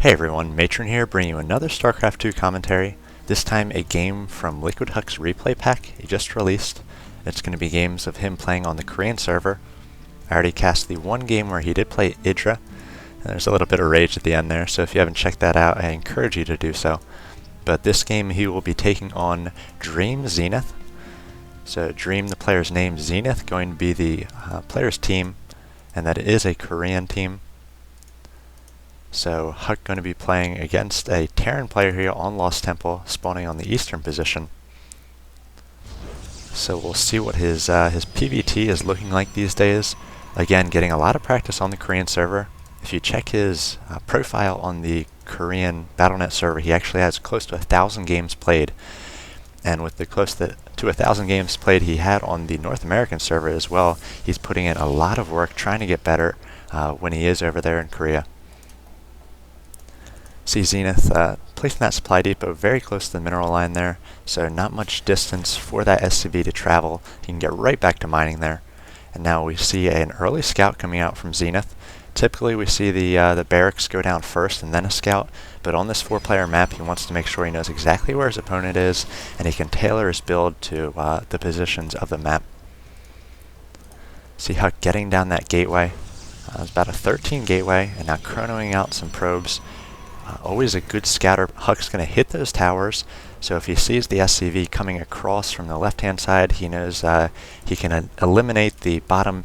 Hey everyone, Matron here, bringing you another Starcraft 2 commentary. This time a game from Liquid HuK's replay pack he just released. It's going to be games of him playing on the Korean server. I already cast the one game where he did play Idra, and there's a little bit of rage at the end there, so if you haven't checked that out, I encourage you to do so. But this game he will be taking on DreamZenith. So Dream, the player's name, Zenith, going to be the player's team, and that is a Korean team. So HuK going to be playing against a Terran player here on Lost Temple, spawning on the eastern position. So we'll see what his PvT is looking like these days. Again, getting a lot of practice on the Korean server. If you check his profile on the Korean Battle.net server, he actually has close to 1,000 games played. And with the close to 1,000 games played he had on the North American server as well, he's putting in a lot of work trying to get better when he is over there in Korea. See Zenith placing that supply depot very close to the mineral line there, so not much distance for that SCV to travel. He can get right back to mining there. And now we see an early scout coming out from Zenith. Typically we see the barracks go down first and then a scout, but on this 4-player map he wants to make sure he knows exactly where his opponent is and he can tailor his build to the positions of the map. See HuK getting down that gateway. It's about a 13 gateway, and now chronoing out some probes. Always a good scouter. HuK's going to hit those towers, so if he sees the SCV coming across from the left-hand side, he knows he can eliminate the bottom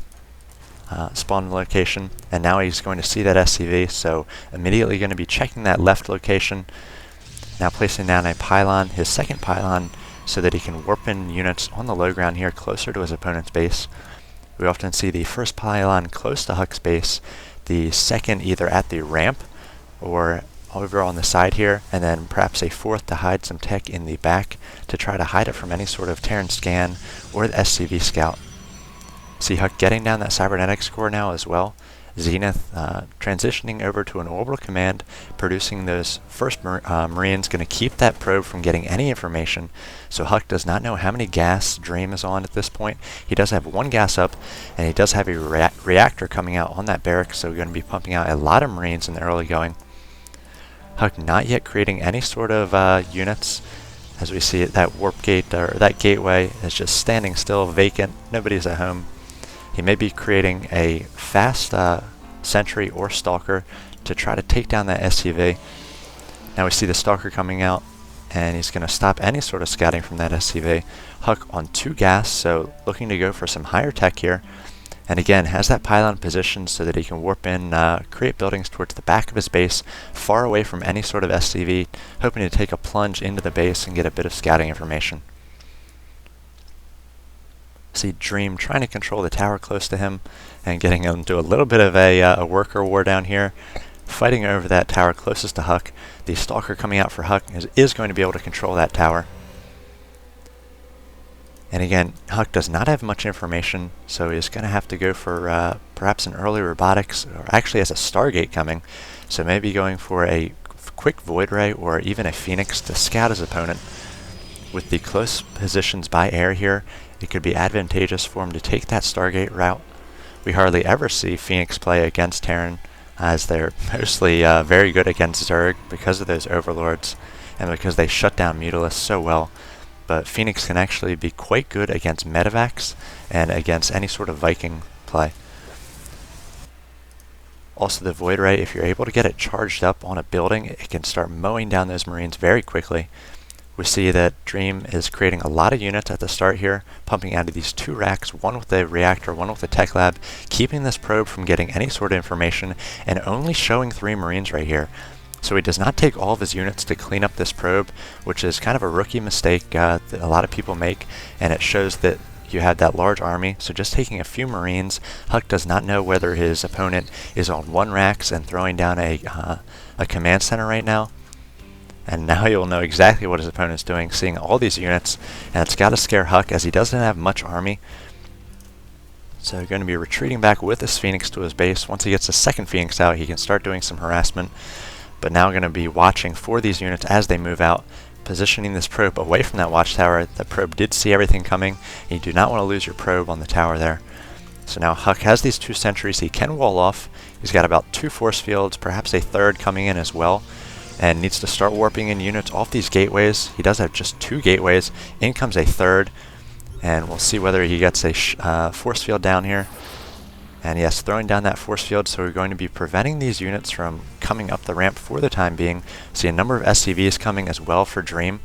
spawn location, and now he's going to see that SCV, so immediately going to be checking that left location. Now placing down a pylon, his second pylon, so that he can warp in units on the low ground here closer to his opponent's base. We often see the first pylon close to HuK's base, the second either at the ramp or over on the side here, and then perhaps a fourth to hide some tech in the back to try to hide it from any sort of Terran scan or the SCV scout. See HuK getting down that cybernetics core now as well. Zenith transitioning over to an orbital command, producing those first Marines, going to keep that probe from getting any information. So HuK does not know how many gas Dream is on at this point. He does have one gas up, and he does have a reactor coming out on that barrack, so we're going to be pumping out a lot of Marines in the early going. HuK not yet creating any sort of units. As we see it, that warp gate, or that gateway, is just standing still, vacant. Nobody's at home. He may be creating a fast sentry or stalker to try to take down that SCV. Now we see the stalker coming out, and he's going to stop any sort of scouting from that SCV. HuK on 2 gas, so looking to go for some higher tech here. And again, has that pylon positioned so that he can warp in, create buildings towards the back of his base, far away from any sort of SCV, hoping to take a plunge into the base and get a bit of scouting information. See Dream trying to control the tower close to him and getting into a little bit of a worker war down here, fighting over that tower closest to HuK. The stalker coming out for HuK is going to be able to control that tower. And again, HuK does not have much information, so he's going to have to go for perhaps an early robotics, or actually has a Stargate coming, so maybe going for a quick Void Ray or even a Phoenix to scout his opponent. With the close positions by air here, it could be advantageous for him to take that Stargate route. We hardly ever see Phoenix play against Terran, as they're mostly very good against Zerg because of those overlords, and because they shut down Mutalisk so well. But Phoenix can actually be quite good against medevacs and against any sort of Viking play. Also the Void Ray, if you're able to get it charged up on a building, it can start mowing down those Marines very quickly. We see that Dream is creating a lot of units at the start here, pumping out of these 2 racks, one with the reactor, one with the tech lab, keeping this probe from getting any sort of information, and only showing 3 Marines right here. So he does not take all of his units to clean up this probe, which is kind of a rookie mistake that a lot of people make, and it shows that you have that large army. So just taking a few Marines, HuK does not know whether his opponent is on 1 racks and throwing down a command center right now. And now you'll know exactly what his opponent's doing, seeing all these units, and it's got to scare HuK as he doesn't have much army. So going to be retreating back with this Phoenix to his base. Once he gets the second Phoenix out, he can start doing some harassment. But now going to be watching for these units as they move out, positioning this probe away from that watchtower. The probe did see everything coming. You do not want to lose your probe on the tower there. So now HuK has these 2 sentries he can wall off. He's got about 2 force fields, perhaps a third coming in as well, and needs to start warping in units off these gateways. He does have just 2 gateways. In comes a third, and we'll see whether he gets a force field down here. And yes, throwing down that force field, so we're going to be preventing these units from coming up the ramp for the time being. See a number of SCVs coming as well for Dream,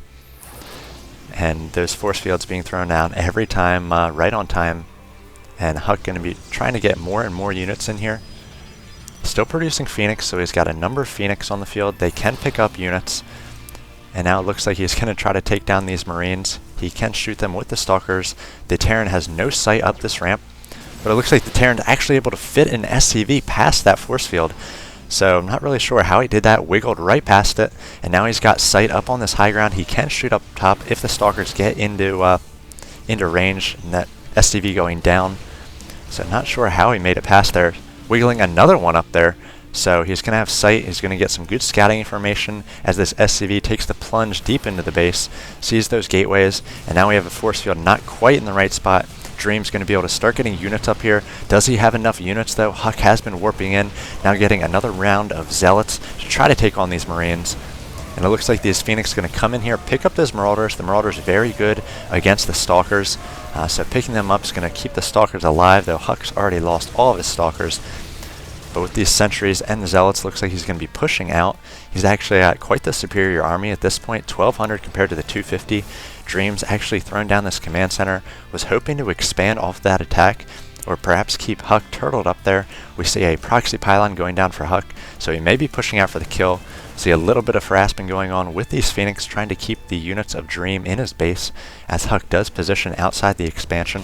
and those force fields being thrown down every time, right on time. And HuK going to be trying to get more and more units in here. Still producing Phoenix, so he's got a number of Phoenix on the field. They can pick up units. And now it looks like he's going to try to take down these Marines. He can shoot them with the Stalkers. The Terran has no sight up this ramp, but it looks like the Terran's actually able to fit an SCV past that force field. So I'm not really sure how he did that. Wiggled right past it, and now he's got sight up on this high ground. He can shoot up top if the Stalkers get into range, and that SCV going down. So not sure how he made it past there. Wiggling another one up there. So he's going to have sight. He's going to get some good scouting information as this SCV takes the plunge deep into the base, sees those gateways, and now we have a force field not quite in the right spot. Dream's going to be able to start getting units up here. Does he have enough units though? HuK has been warping in, now getting another round of Zealots to try to take on these Marines. And it looks like these Phoenix going to come in here, pick up those Marauders. The Marauders very good against the Stalkers, so picking them up is going to keep the Stalkers alive, though HuK's already lost all of his Stalkers. But with these sentries and the Zealots, looks like he's going to be pushing out. He's actually at quite the superior army at this point, 1,200 compared to the 250. Dream's actually thrown down this command center, was hoping to expand off that attack, or perhaps keep HuK turtled up there. We see a proxy pylon going down for HuK, so he may be pushing out for the kill. See a little bit of harassment going on with these Phoenix, trying to keep the units of Dream in his base, as HuK does position outside the expansion.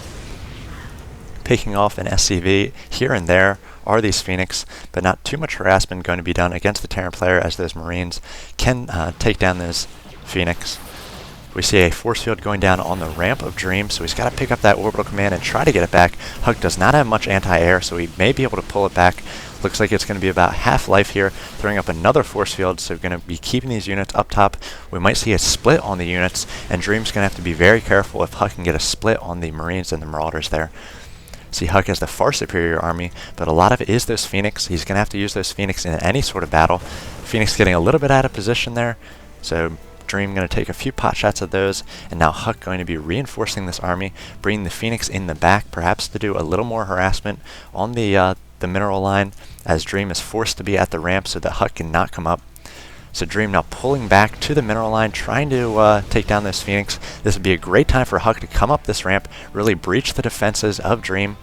Picking off an SCV here and there are these Phoenix, but not too much harassment going to be done against the Terran player, as those Marines can take down those Phoenix. We see a force field going down on the ramp of Dream, so he's got to pick up that orbital command and try to get it back. HuK does not have much anti-air, so he may be able to pull it back. Looks like it's going to be about half life here, throwing up another force field, so we're going to be keeping these units up top. We might see a split on the units, and Dream's going to have to be very careful if HuK can get a split on the Marines and the Marauders there. See, HuK has the far superior army, but a lot of it is those Phoenix. He's going to have to use those Phoenix in any sort of battle. Phoenix getting a little bit out of position there, so Dream going to take a few pot shots of those, and now HuK going to be reinforcing this army, bringing the Phoenix in the back, perhaps to do a little more harassment on the mineral line, as Dream is forced to be at the ramp so that HuK cannot come up. So Dream now pulling back to the mineral line, trying to take down this Phoenix. This would be a great time for HuK to come up this ramp, really breach the defenses of Dream.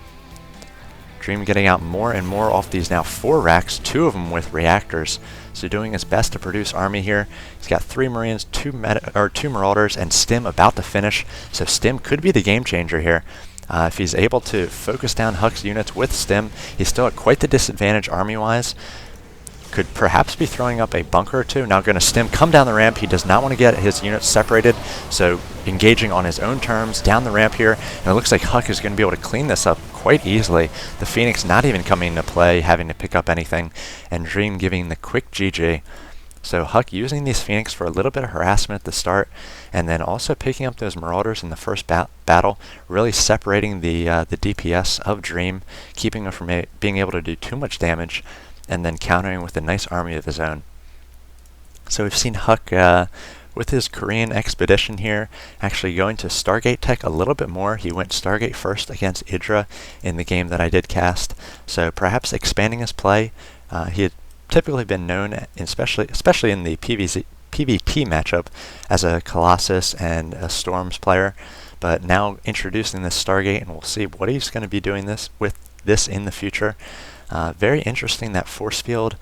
Dream getting out more and more off these now 4 racks, 2 of them with reactors. So doing his best to produce army here. He's got 3 Marines, 2 Marauders, and Stim about to finish. So Stim could be the game changer here. If he's able to focus down HuK's units with Stim, he's still at quite the disadvantage army-wise. Could perhaps be throwing up a bunker or 2. Now going to Stim come down the ramp. He does not want to get his units separated, so engaging on his own terms down the ramp here. And it looks like HuK is going to be able to clean this up quite easily. The Phoenix not even coming into play, having to pick up anything, and Dream giving the quick GG. So HuK using these Phoenix for a little bit of harassment at the start, and then also picking up those Marauders in the first battle, really separating the DPS of Dream, keeping him from being able to do too much damage, and then countering with a nice army of his own. So we've seen HuK with his Korean expedition here, actually going to Stargate Tech a little bit more. He went Stargate first against Idra in the game that I did cast, so perhaps expanding his play. He had typically been known, especially in the PvP matchup, as a Colossus and a Storms player, but now introducing this Stargate, and we'll see what he's going to be doing with this in the future. Very interesting that force field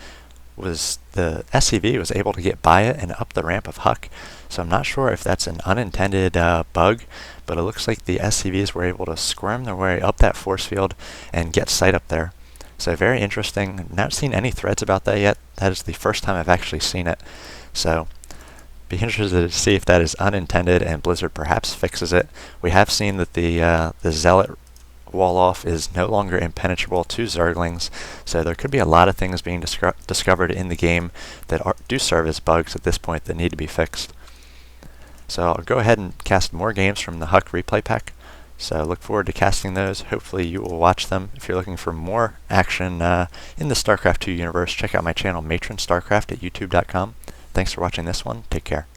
was the SCV was able to get by it and up the ramp of HuK, so I'm not sure if that's an unintended bug, but it looks like the SCVs were able to squirm their way up that force field and get sight up there. So very interesting. Not seen any threads about that yet. That is the first time I've actually seen it. So be interested to see if that is unintended and Blizzard perhaps fixes it. We have seen that the Zealot wall off is no longer impenetrable to Zerglings, so there could be a lot of things being discovered in the game that do serve as bugs at this point that need to be fixed. So I'll go ahead and cast more games from the HuK replay pack. So look forward to casting those. Hopefully you will watch them. If you're looking for more action in the StarCraft 2 universe, check out my channel Matron Starcraft at youtube.com. Thanks for watching this one. Take care.